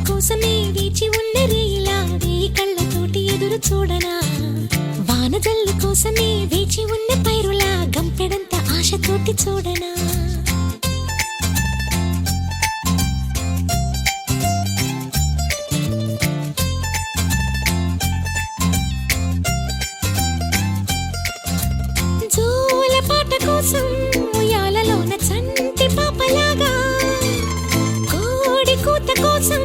కోసమే వేచి ఉన్న రేయిలా వేయి కళ్ళతోటి ఎదురు చూడనా వానజల్లు కోసమే వేచి ఉన్న పైరులా గంపెడంత ఆశతోటి చూడనా జోల పాట కోసం ఉయ్యాలలోన చంటి పాపలాగా కోడి కూత కోసం